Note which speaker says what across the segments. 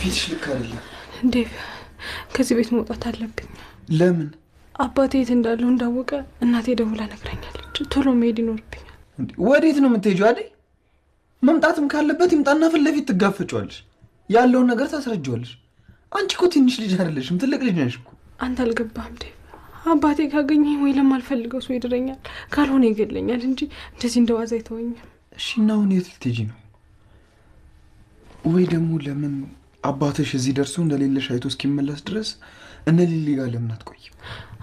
Speaker 1: ፊትሽ ልክ አይደለም
Speaker 2: ዴቭ። ከዚህ ቤት መውጣት አለብኝ።
Speaker 1: ለምን?
Speaker 2: አባቴ የት እንዳለው እንዳወቀ እናቴ ደውላ ነግራኛለች። ቶሎ መሄድ ይኖርብኛል።
Speaker 1: ወዴት ነው የምትሄጂው? አይደል መምጣትም ካለበት ይምጣና ፊት ለፊት ትጋፈጫለሽ። ያለውን ነገር ታስረጃለሽ። አንቺ እኮ ትንሽ ልጅ አይደለሽም፣ ትልቅ ልጅ ነሽ እኮ።
Speaker 2: አንተ አልገባህም ዴቭ። አባቴ ካገኘኝ ወይ ለማልፈልገው ሰው ይድረኛል፣ ካልሆነ ይገለኛል እንጂ እንደዚህ እንደዋዛ አይተወኛል።
Speaker 1: እሺ እና አሁን የት ልትሄጂ ነው? ወይ ደግሞ ለምን አባትሽ እዚህ ደርሶ እንደሌለሽ አይቶ እስኪመለስ ድረስ እነ ሊሊ ጋር ለምን አትቆይም?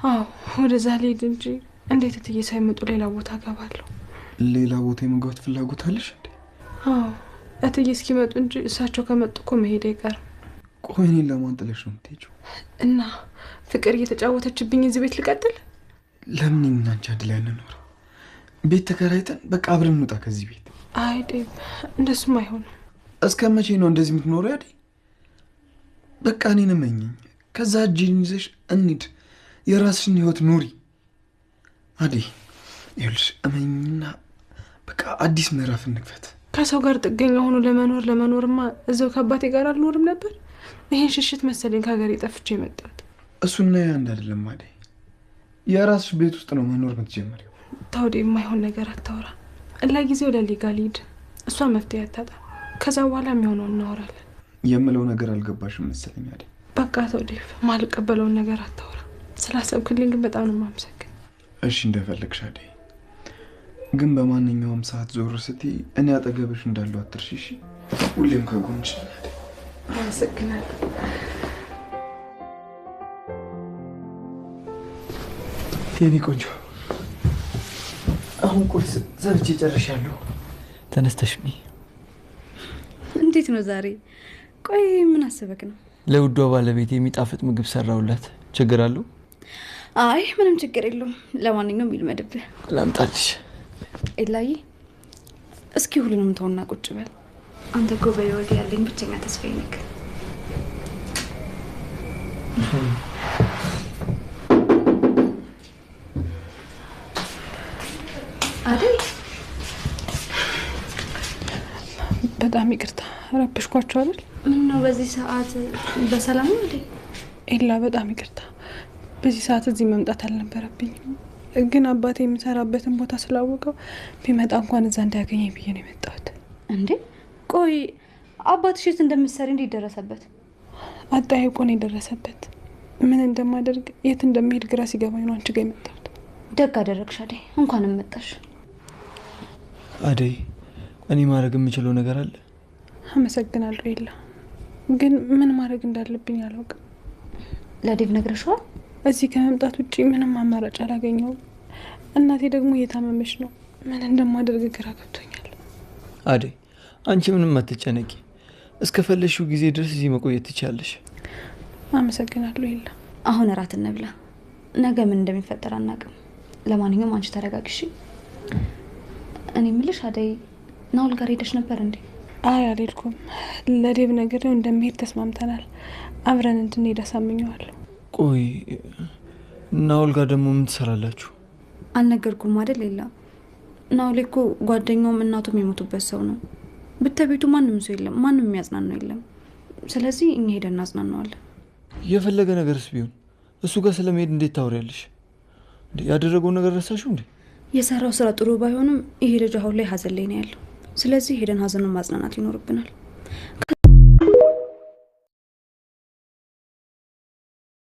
Speaker 2: አዎ ወደዛ ልሄድ እንጂ እንዴት እትዬ ሳይመጡ ሌላ ቦታ እገባለሁ?
Speaker 1: ሌላ ቦታ የመግባት ፍላጎት አለሽ እንዴ?
Speaker 2: አዎ እትዬ እስኪመጡ እንጂ እሳቸው ከመጡ እኮ መሄድ አይቀርም።
Speaker 1: ቆይ እኔን ለማን ጥለሽ ነው የምትሄጂው?
Speaker 2: እና ፍቅር እየተጫወተችብኝ እዚህ ቤት ልቀጥል?
Speaker 1: ለምን እኛ አንቺ አንድ ላይ እንኖር? ቤት ተከራይተን በቃ አብረን እንውጣ ከዚህ ቤት።
Speaker 2: አይ ዴቭ እንደሱም አይሆንም።
Speaker 1: እስከ መቼ ነው እንደዚህ የምትኖረው? ያዴ በቃ እኔን እመኚኝ። ከዛ እጅን ይዘሽ እንሂድ፣ የራስሽን ህይወት ኑሪ። አዴ ይኸውልሽ እመኚኝና በቃ አዲስ ምዕራፍ እንክፈት።
Speaker 2: ከሰው ጋር ጥገኛ ሆኖ ለመኖርማ እዛው ከአባቴ ጋር አልኖርም ነበር። ይሄን ሽሽት መሰለኝ ከሀገር ጠፍቼ የመጣሁት።
Speaker 1: እሱና ያ አንድ አይደለም አዴ። የራስሽ ቤት ውስጥ ነው መኖር የምትጀምሪው።
Speaker 2: ታውዴ የማይሆን ነገር አታውራ። ለጊዜው ለሊጋ ልሂድ፣ እሷ መፍትሄ አታጣ። ከዛ በኋላ የሚሆነውን እናወራለን።
Speaker 1: የምለው ነገር አልገባሽም መሰለኝ አዴ።
Speaker 2: በቃ ታውዴ ማልቀበለውን ነገር አታውራ። ስላሰብክልኝ ግን በጣም ነው የማመሰግን።
Speaker 1: እሺ እንደፈለግሽ አዴ። ግን በማንኛውም ሰዓት ዞር ስትይ እኔ አጠገብሽ እንዳለው አትርሺ እሺ? ሁሌም ከጎንሽ ነኝ አዴ።
Speaker 2: አመሰግናለሁ።
Speaker 1: የኔ ቆንጆ አሁን ቁርስ ሰርቼ ጨርሻለሁ። ተነስተሽ ነይ።
Speaker 3: እንዴት ነው ዛሬ? ቆይ ምን አሰበክ ነው?
Speaker 4: ለውዷ ባለቤት የሚጣፍጥ ምግብ ሰራውላት። ችግር አለው?
Speaker 3: አይ ምንም ችግር የለውም። ለማንኛውም ይልመድብህ።
Speaker 4: ላምጣልሽ?
Speaker 3: ኤላዬ እስኪ ሁሉንም ተውና ቁጭ በል። አንተ እኮ በህይወት ያለኝ ብቸኛ ተስፋዬ ነህ። አደይ
Speaker 2: በጣም ይቅርታ ረብሽኳቸው አይደል?
Speaker 3: ምን ነው በዚህ ሰዓት በሰላም ነው እንዴ?
Speaker 2: ኤላ በጣም ይቅርታ። በዚህ ሰዓት እዚህ መምጣት አልነበረብኝም፣ ግን አባቴ የሚሰራበትን ቦታ ስላወቀው ቢመጣ እንኳን እዛ እንዳያገኘኝ ብዬ ነው የመጣሁት።
Speaker 3: እንዴ ቆይ አባትሽ የት እንደምትሰሪ እንዴት ደረሰበት?
Speaker 2: አጠያይቆ ነው የደረሰበት። ምን እንደማደርግ የት እንደምሄድ ግራ ሲገባኝ ነው አንቺ ጋር የመጣሁት።
Speaker 3: ደግ አደረግሽ አደይ፣ እንኳንም መጣሽ።
Speaker 4: አደይ እኔ ማድረግ የምችለው ነገር አለ?
Speaker 2: አመሰግናለሁ ኤላ፣ ግን ምን ማድረግ እንዳለብኝ አላውቅም።
Speaker 3: ለዴቭ ነግረሽዋል?
Speaker 2: እዚህ ከመምጣት ውጪ ምንም አማራጭ አላገኘውም። እናቴ ደግሞ እየታመመች ነው። ምን እንደማደርግ ግራ ገብቶኛል።
Speaker 4: አደይ አንቺ ምንም አትጨነቂ። እስከፈለሽው ጊዜ ድረስ እዚህ መቆየት ትችያለሽ።
Speaker 2: አመሰግናለሁ ኤላ።
Speaker 3: አሁን እራት እንብላ። ነገ ምን እንደሚፈጠር አናውቅም። ለማንኛውም አንቺ ተረጋግሽ። እኔ የምልሽ አደይ ናውል ጋር ሄደሽ ነበር እንዴ?
Speaker 2: አይ አልሄድኩም። ለዴቭ ነግሬው እንደሚሄድ ተስማምተናል። አብረን እንድንሄድ አሳምኘዋለሁ።
Speaker 4: ቆይ ናውል ጋር ደግሞ ምን ትሰራላችሁ?
Speaker 3: አልነገርኩም አይደል ኤላ? ናውል እኮ ጓደኛውም እናቱም የሞቱበት ሰው ነው። ብታቤቱ ማንም ሰው የለም፣ ማንም የሚያጽናናው የለም። ስለዚህ እኛ ሄደን እናጽናናዋለን።
Speaker 4: የፈለገ ነገርስ ቢሆን እሱ ጋር ስለመሄድ እንዴት ታወሪያለሽ? ያደረገው ነገር ረሳሽው እንዴ?
Speaker 3: የሰራው ስራ ጥሩ ባይሆንም ይሄ ልጅ አሁን ላይ ሀዘን ላይ ነው ያለው። ስለዚህ ሄደን ሀዘኑን ማጽናናት ይኖርብናል።